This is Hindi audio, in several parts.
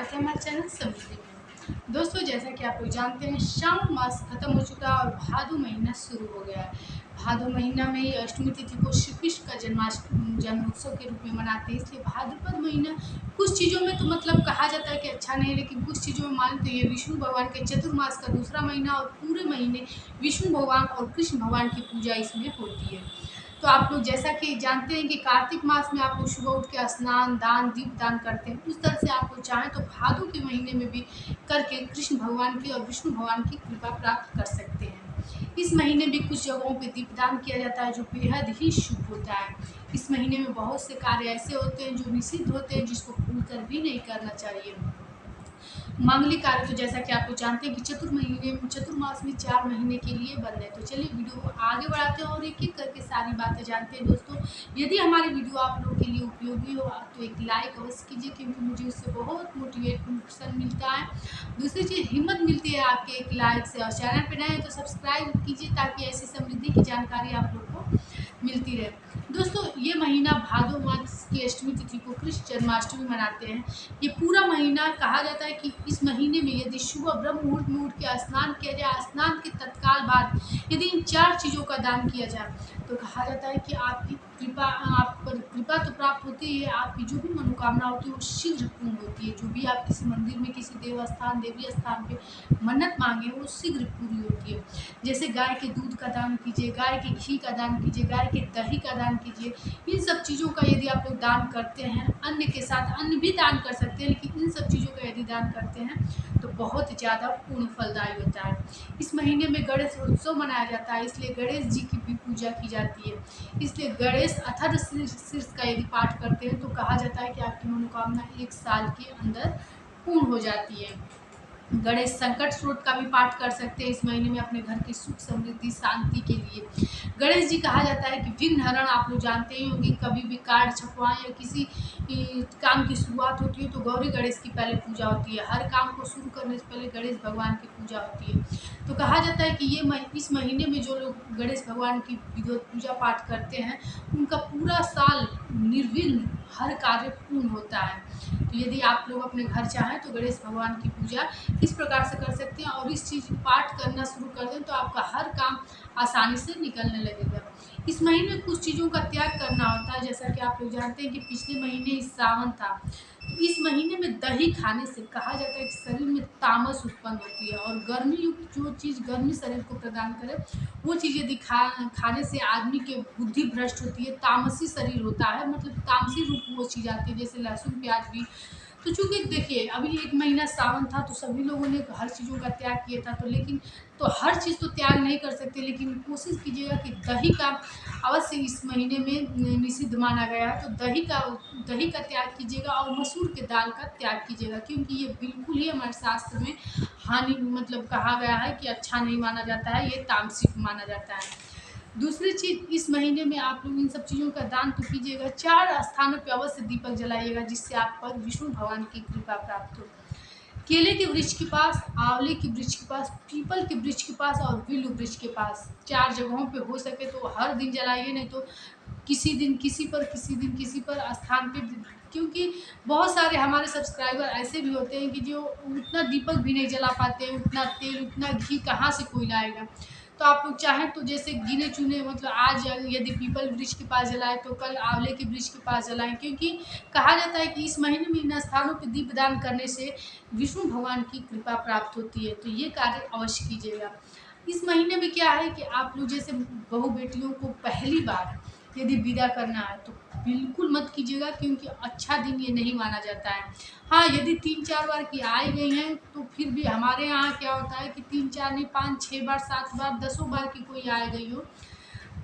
स्वागत है हमारे चैनल समृद्धि में। दोस्तों, जैसा कि आप लोग जानते हैं, श्रावण मास खत्म हो चुका है और भादो महीना शुरू हो गया है। भादो महीना में ही अष्टमी तिथि को श्री कृष्ण का जन्मोत्सव के रूप में मनाते हैं। इसलिए भाद्रपद महीना कुछ चीज़ों में तो मतलब कहा जाता है कि अच्छा नहीं, लेकिन कुछ चीज़ों में मान तो ये विष्णु भगवान के चतुर्मास का दूसरा महीना और पूरे महीने विष्णु भगवान और कृष्ण भगवान की पूजा इसमें होती है। तो आप लोग जैसा कि जानते हैं कि कार्तिक मास में आप लोग सुबह उठ के स्नान दान दीप दान करते हैं, उस तरह से आप लोग चाहें तो भादों के महीने में भी करके कृष्ण भगवान की और विष्णु भगवान की कृपा प्राप्त कर सकते हैं। इस महीने भी कुछ जगहों पे दीपदान किया जाता है जो बेहद ही शुभ होता है। इस महीने में बहुत से कार्य ऐसे होते हैं जो निषिद्ध होते हैं, जिसको भूल कर भी नहीं करना चाहिए। मांगलिक कार्य तो जैसा कि आप लोग जानते हैं कि चतुर्मास में 4 महीने के लिए बंद है। तो चलिए वीडियो को आगे बढ़ाते हैं और एक एक करके सारी बातें जानते हैं। दोस्तों, यदि हमारी वीडियो आप लोगों के लिए उपयोगी हो तो एक लाइक अवश्य कीजिए, क्योंकि मुझे उससे बहुत मोटिवेशन मिलता है। दूसरी चीज़, हिम्मत मिलती है आपके एक लाइक से। और चैनल पर नए हैं तो सब्सक्राइब कीजिए, ताकि ऐसी समृद्धि की जानकारी आप लोग को मिलती रहे। दोस्तों, ये महीना भादो मास की अष्टमी तिथि को कृष्ण जन्माष्टमी मनाते हैं। ये पूरा महीना कहा जाता है कि इस महीने में यदि सुबह ब्रह्म मुहूर्त में उठ के स्नान किया जाए, स्नान के तत्काल बाद यदि इन 4 चीज़ों का दान किया जाए, तो कहा जाता है कि आपकी कृपा आप पर कृपा तो प्राप्त होती है, आपकी जो भी मनोकामना होती है वो शीघ्र पूर्ण होती है। जो भी आप किसी मंदिर में, किसी देवी स्थान पे मन्नत मांगे वो शीघ्र पूरी होती है। जैसे गाय के दूध का दान कीजिए, गाय के घी का दान कीजिए, गाय के दही का दान कीजिए। इन सब चीज़ों का यदि आप लोग दान करते हैं, अन्न के साथ अन्न भी दान कर सकते हैं, लेकिन इन सब चीज़ों का यदि दान करते हैं तो बहुत ज़्यादा पूर्ण फलदायी होता है। इस महीने में गणेश उत्सव मनाया जाता है, इसलिए गणेश जी की भी पूजा की जाती है। इसलिए गणेश अथर्व शीर्ष का यदि पाठ करते हैं तो कहा जाता है कि आपकी मनोकामना 1 साल के अंदर पूर्ण हो जाती है। गणेश संकट स्रोत का भी पाठ कर सकते हैं इस महीने में, अपने घर की सुख समृद्धि शांति के लिए। गणेश जी कहा जाता है कि विघ्न हरण, आप लोग जानते ही होंगे, कभी भी कार्ड छपवाएं या किसी काम की शुरुआत होती है तो गौरी गणेश की पहले पूजा होती है। हर काम को शुरू करने से पहले गणेश भगवान की पूजा होती है। तो कहा जाता है कि इस महीने में जो लोग गणेश भगवान की विधिवत पूजा पाठ करते हैं, उनका पूरा साल निर्विघ्न हर कार्य पूर्ण होता है। तो यदि आप लोग अपने घर चाहें तो गणेश भगवान की पूजा इस प्रकार से कर सकते हैं और इस चीज़ पाठ करना शुरू कर दें तो आपका हर काम आसानी से निकलने लगेगा। इस महीने कुछ चीज़ों का त्याग करना होता है, जैसा कि आप लोग जानते हैं कि पिछले महीने इस सावन था। तो इस महीने में दही खाने से कहा जाता है कि शरीर में तामस उत्पन्न होती है, और गर्मी युक्त जो चीज़ गर्मी शरीर को प्रदान करे वो चीज़ यदि खाने से आदमी के बुद्धि भ्रष्ट होती है, तामसी शरीर होता है, मतलब तामसी रूप वो चीज़ आती है, जैसे लहसुन प्याज भी। तो चूँकि देखिए, अभी 1 महीना सावन था तो सभी लोगों ने हर चीज़ों का त्याग किया था, तो लेकिन तो हर चीज़ तो त्याग नहीं कर सकते, लेकिन कोशिश कीजिएगा कि दही का अवश्य इस महीने में निषिद्ध माना गया है, तो दही का त्याग कीजिएगा और मसूर के दाल का त्याग कीजिएगा, क्योंकि ये बिल्कुल ही हमारे शास्त्र में हानि मतलब कहा गया है कि अच्छा नहीं माना जाता है, ये तामसिक माना जाता है। दूसरी चीज़, इस महीने में आप लोग इन सब चीज़ों का दान तो कीजिएगा, 4 स्थानों पे अवश्य दीपक जलाइएगा, जिससे आप पर विष्णु भगवान की कृपा प्राप्त हो। केले के वृक्ष के पास, आंवले के वृक्ष के पास, पीपल के वृक्ष के पास और बिल्व वृक्ष के पास 4 जगहों पे हो सके तो हर दिन जलाइए, नहीं तो किसी दिन किसी पर, किसी दिन किसी पर स्थान पे, क्योंकि बहुत सारे हमारे सब्सक्राइबर ऐसे भी होते हैं कि जो उतना दीपक भी नहीं जला पाते हैं, उतना तेल उतना घी कहाँ से कोई लाएगा। तो आप लोग चाहें तो जैसे गिने चुने, मतलब आज यदि पीपल वृक्ष के पास जलाएं तो कल आंवले के वृक्ष के पास जलाएं, क्योंकि कहा जाता है कि इस महीने में इन स्थानों पर दीपदान करने से विष्णु भगवान की कृपा प्राप्त होती है। तो ये कार्य अवश्य कीजिएगा। इस महीने में क्या है कि आप लोग जैसे बहू बेटियों को पहली बार यदि विदा करना है तो बिल्कुल मत कीजिएगा, क्योंकि अच्छा दिन ये नहीं माना जाता है। हाँ, यदि 3-4 बार की आई गई हैं तो फिर भी हमारे यहाँ क्या होता है कि 3-4 नहीं, 5-6 बार, 7 बार, 10 बार की कोई आ गई हो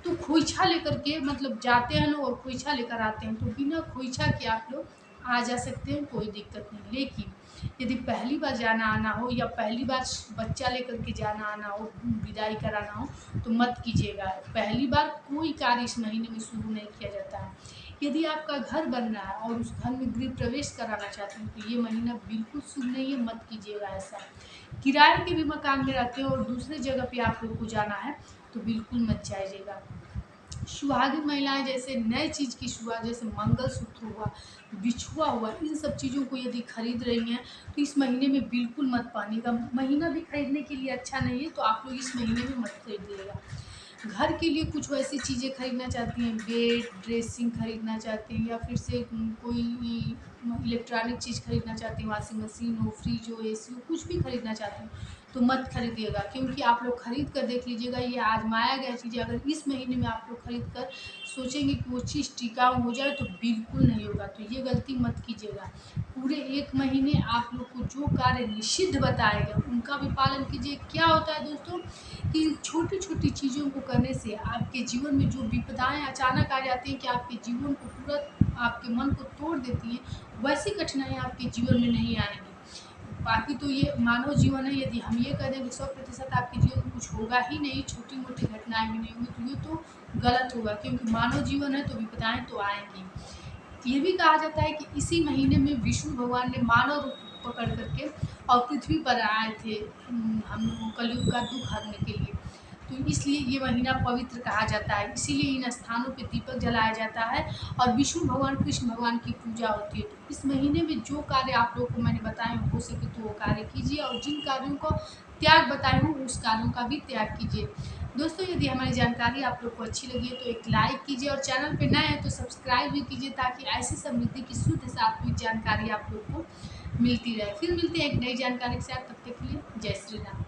तो खोइछा लेकर के मतलब जाते हैं लोग और खोइछा लेकर आते हैं, तो बिना खोइछा के आप लोग आ जा सकते हैं, कोई दिक्कत नहीं। लेकिन यदि पहली बार जाना आना हो या पहली बार बच्चा लेकर के जाना आना हो, विदाई कराना हो, तो मत कीजिएगा। पहली बार कोई कार्य इस महीने में शुरू नहीं किया जाता है। यदि आपका घर बन रहा है और उस घर में गृह प्रवेश कराना चाहते हैं तो ये महीना बिल्कुल शुभ नहीं है, मत कीजिएगा ऐसा। किराए के भी मकान में रहते हो और दूसरे जगह पे आप लोग को जाना है तो बिल्कुल मत जाइएगा। सुहागिन महिलाएं जैसे नए चीज़ की शुरुआत, जैसे मंगलसूत्र हुआ, बिछुआ हुआ, इन सब चीज़ों को यदि खरीद रही हैं तो इस महीने में बिल्कुल मत पानिएगा। महीना भी खरीदने के लिए अच्छा नहीं है, तो आप लोग इस महीने में मत खरीदिएगा। घर के लिए कुछ वैसी चीज़ें खरीदना चाहती हैं, बेड, ड्रेसिंग खरीदना चाहती हैं, या फिर से कोई इलेक्ट्रॉनिक चीज़ खरीदना चाहती हैं, वॉशिंग मशीन हो, फ्रिज हो, एसी हो, कुछ भी खरीदना चाहती हैं तो मत खरीदिएगा। क्योंकि आप लोग खरीद कर देख लीजिएगा, ये आजमाया गया चीज़ है। अगर इस महीने में आप लोग खरीद कर सोचेंगे कि वो चीज़ टिकाऊ हो जाए तो बिल्कुल नहीं होगा। तो ये गलती मत कीजिएगा। पूरे 1 महीने आप लोग को जो कार्य निषिद्ध बताए गए उनका भी पालन कीजिए। क्या होता है दोस्तों कि छोटी-छोटी चीज़ों को करने से आपके जीवन में जो विपदाएँ अचानक आ जाती हैं कि आपके जीवन को पूरा, आपके मन को तोड़ देती हैं, वैसी कठिनाइयाँ आपके जीवन में नहीं आएँगी। बाकी तो ये मानव जीवन है, यदि हम ये कह दें कि 100% आपके जीवन में कुछ होगा ही नहीं, छोटी-मोटी घटनाएँ भी नहीं होंगी, तो ये तो गलत होगा, क्योंकि मानव जीवन है तो विपदाएँ तो आएँगी। ये भी कहा जाता है कि इसी महीने में विष्णु भगवान ने मानव रूप पकड़ करके और पृथ्वी पर आए थे, हम कलयुग का दुख हरने के लिए। तो इसलिए ये महीना पवित्र कहा जाता है, इसीलिए इन स्थानों पे दीपक जलाया जाता है और विष्णु भगवान, कृष्ण भगवान की पूजा होती है। तो इस महीने में जो कार्य आप लोगों को मैंने बताए हो सके तो वो कार्य कीजिए, और जिन कार्यों को त्याग बताए हूँ उस कार्यों का भी त्याग कीजिए। दोस्तों, यदि हमारी जानकारी आप लोग को अच्छी लगी है तो एक लाइक कीजिए, और चैनल पे नए हैं तो सब्सक्राइब भी कीजिए, ताकि ऐसी समृद्धि की शुद्ध सात्विक जानकारी आप लोग को मिलती रहे। फिर मिलते हैं एक नई जानकारी के साथ, तब तक के लिए जय श्री राम।